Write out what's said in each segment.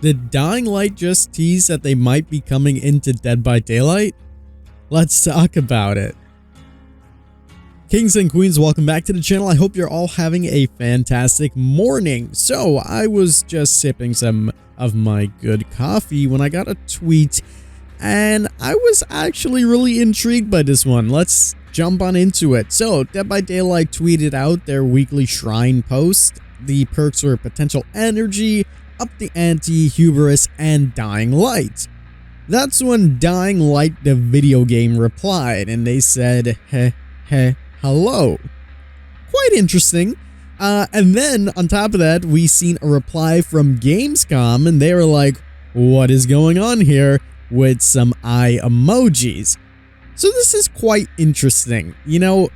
Did Dying Light just tease that they might be coming into Dead by Daylight? Let's talk about it. Kings and queens, welcome back to the channel. I hope you're all having a fantastic morning. So I was just sipping some of my good coffee when I got a tweet, and I was actually really intrigued by this one. Let's jump on into it. So Dead by Daylight tweeted out their weekly shrine post. The perks were potential energy, up the ante, hubris, and Dying Light. That's when Dying Light, the video game, replied, and they said, hello. Quite interesting. And then on top of that, we seen a reply from Gamescom, and they were like, what is going on here, with some eye emojis. So this is quite interesting. You know,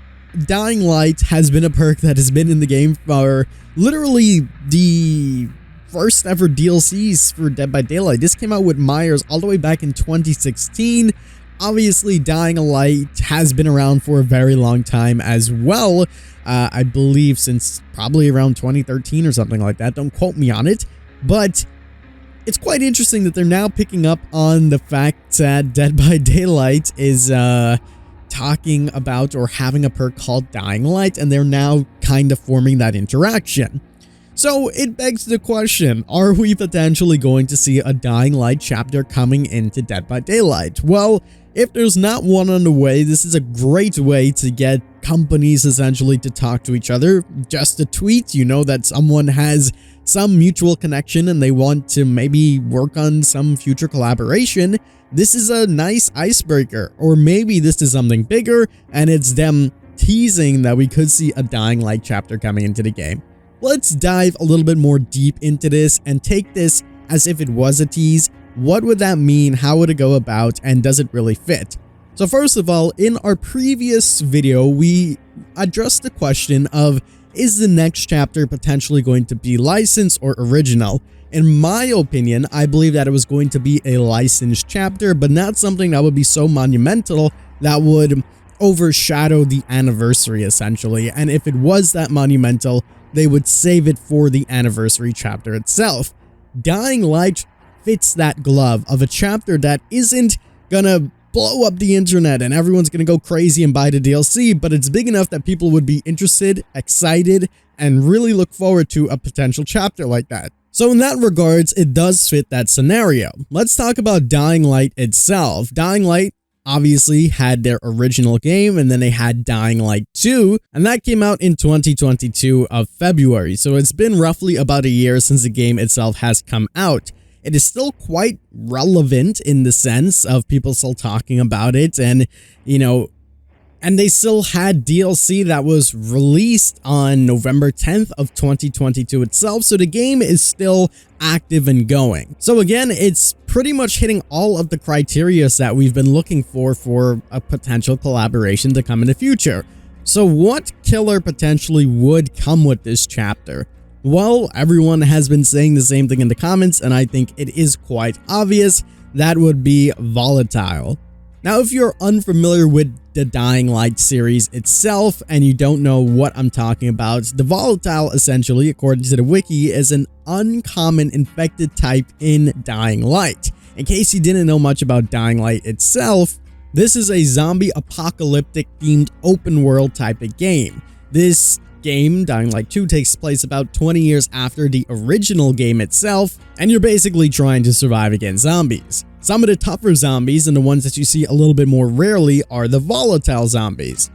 Dying Light has been a perk that has been in the game for literally the first ever DLCs for Dead by Daylight. This came out with Myers all the way back in 2016. Obviously, Dying Light has been around for a very long time as well. I believe since probably around 2013 or something like that. Don't quote me on it. But it's quite interesting that they're now picking up on the fact that Dead by Daylight is talking about or having a perk called Dying Light, and they're now kind of forming that interaction. So it begs the question, are we potentially going to see a Dying Light chapter coming into Dead by Daylight? Well, if there's not one on the way, this is a great way to get companies essentially to talk to each other. Just a tweet, you know that someone has some mutual connection and they want to maybe work on some future collaboration. This is a nice icebreaker. Or maybe this is something bigger and it's them teasing that we could see a Dying Light chapter coming into the game. Let's dive a little bit more deep into this and take this as if it was a tease. What would that mean? How would it go about? And does it really fit? So first of all, in our previous video, we addressed the question of, is the next chapter potentially going to be licensed or original? In my opinion, I believe that it was going to be a licensed chapter, but not something that would be so monumental that would overshadow the anniversary essentially. And if it was that monumental, they would save it for the anniversary chapter itself. Dying Light fits that glove of a chapter that isn't gonna blow up the internet and everyone's gonna go crazy and buy the DLC, but it's big enough that people would be interested, excited, and really look forward to a potential chapter like that. So in that regards, it does fit that scenario. Let's talk about Dying Light itself. Dying Light obviously had their original game, and then they had Dying Light 2, and that came out in 2022 of February. So it's been roughly about a year since the game itself has come out. It is still quite relevant in the sense of people still talking about it, and you know, and they still had DLC that was released on November 10th of 2022 itself, so the game is still active and going. So again, it's pretty much hitting all of the criteria that we've been looking for a potential collaboration to come in the future. So what killer potentially would come with this chapter? Well, everyone has been saying the same thing in the comments, and I think it is quite obvious. That would be volatile. Now, if you're unfamiliar with the Dying Light series itself and you don't know what I'm talking about, the volatile essentially, according to the wiki, is an uncommon infected type in Dying Light. In case you didn't know much about Dying Light itself, this is a zombie apocalyptic themed open world type of game. This game, Dying Light 2, takes place about 20 years after the original game itself, and you're basically trying to survive against zombies. Some of the tougher zombies, and the ones that you see a little bit more rarely, are the volatile zombies.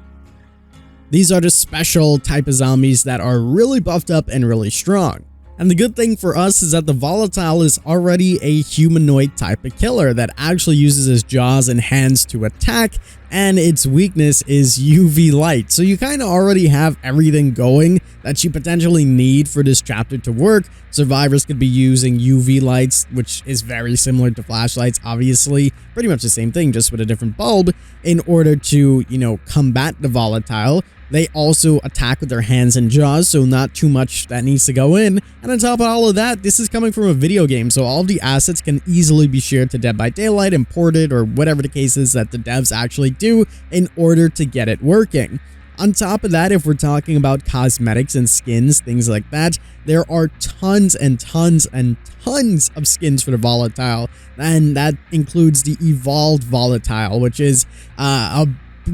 These are the special type of zombies that are really buffed up and really strong. And the good thing for us is that the volatile is already a humanoid type of killer that actually uses his jaws and hands to attack, and its weakness is UV light. So you kind of already have everything going that you potentially need for this chapter to work. Survivors could be using UV lights, which is very similar to flashlights, obviously. Pretty much the same thing, just with a different bulb, in order to, you know, combat the volatile. They also attack with their hands and jaws, so not too much that needs to go in. And on top of all of that, this is coming from a video game, so all the assets can easily be shared to Dead by Daylight, imported, or whatever the case is that the devs actually do in order to get it working. On top of that, if we're talking about cosmetics and skins, things like that, there are tons and tons and tons of skins for the volatile, and that includes the evolved volatile, which is a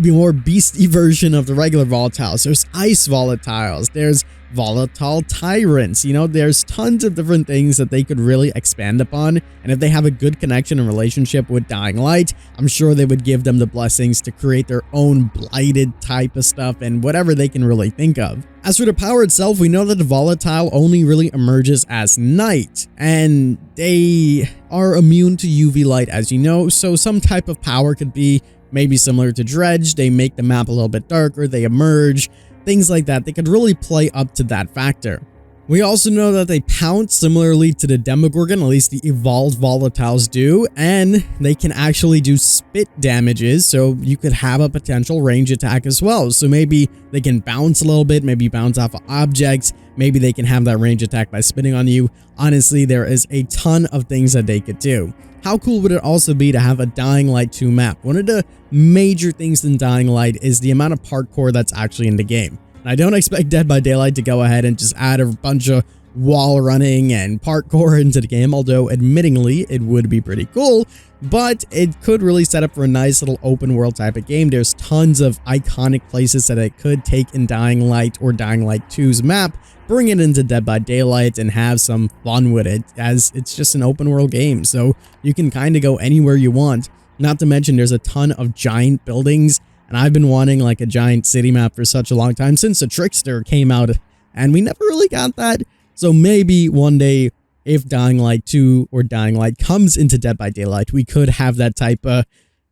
more beastie version of the regular volatiles. There's ice volatiles, there's volatile tyrants, you know, there's tons of different things that they could really expand upon, and if they have a good connection and relationship with Dying Light, I'm sure they would give them the blessings to create their own blighted type of stuff and whatever they can really think of. As for the power itself, we know that the volatile only really emerges as night, and they are immune to UV light, as you know, so some type of power could be maybe similar to Dredge. They make the map a little bit darker, they emerge, things like that. They could really play up to that factor. We also know that they pounce similarly to the Demogorgon, at least the evolved volatiles do, and they can actually do spit damages, so you could have a potential range attack as well. So maybe they can bounce a little bit, maybe bounce off of objects, maybe they can have that range attack by spitting on you. Honestly, there is a ton of things that they could do. How cool would it also be to have a Dying Light 2 map? One of the major things in Dying Light is the amount of parkour that's actually in the game. And I don't expect Dead by Daylight to go ahead and just add a bunch of wall running and parkour into the game, although admittingly it would be pretty cool, but it could really set up for a nice little open world type of game. There's tons of iconic places that it could take in Dying Light or Dying Light 2's map, bring it into Dead by Daylight and have some fun with it, as it's just an open world game, so you can kind of go anywhere you want. Not to mention there's a ton of giant buildings, and I've been wanting like a giant city map for such a long time, since the Trickster came out, and we never really got that. So maybe one day, if Dying Light 2 or Dying Light comes into Dead by Daylight, we could have that type of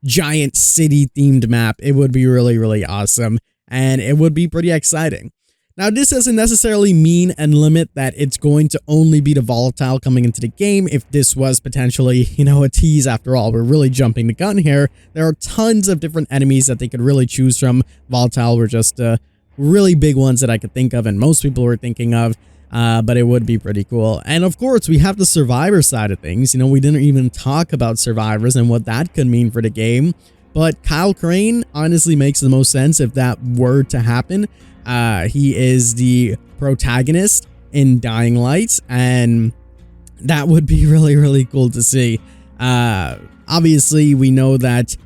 giant city themed map. It would be really, really awesome, and it would be pretty exciting. Now, this doesn't necessarily mean and limit that it's going to only be the volatile coming into the game. If this was potentially, you know, a tease after all, we're really jumping the gun here. There are tons of different enemies that they could really choose from. Volatile were just really big ones that I could think of and most people were thinking of, but it would be pretty cool. And of course, we have the survivor side of things. You know, we didn't even talk about survivors and what that could mean for the game, but Kyle Crane honestly makes the most sense if that were to happen. He is the protagonist in Dying Light, and that would be really, really cool to see. Obviously we know that,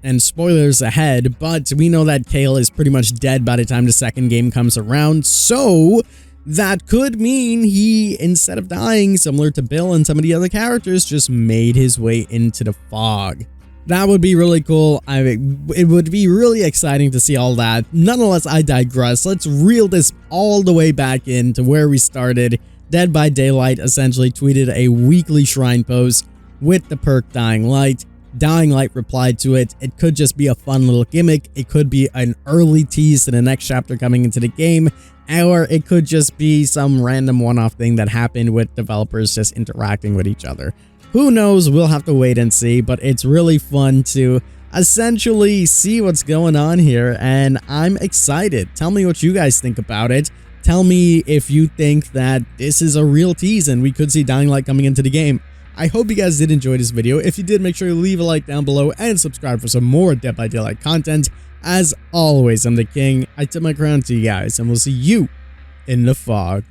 and spoilers ahead, but we know that Kale is pretty much dead by the time the second game comes around, so that could mean he, instead of dying, similar to Bill and some of the other characters, just made his way into the fog. That would be really cool. It would be really exciting to see all that. Nonetheless, I digress. Let's reel this all the way back into where we started. Dead by Daylight essentially tweeted a weekly shrine post with the perk Dying Light. Dying Light replied to it. It could just be a fun little gimmick. It could be an early tease to the next chapter coming into the game, or it could just be some random one-off thing that happened with developers just interacting with each other. Who knows? We'll have to wait and see, but it's really fun to essentially see what's going on here, and I'm excited. Tell me what you guys think about it. Tell me if you think that this is a real tease and we could see Dying Light coming into the game. I hope you guys did enjoy this video. If you did, make sure you leave a like down below and subscribe for some more Dead by Daylight content. As always, I'm the King. I tip my crown to you guys, and we'll see you in the fog.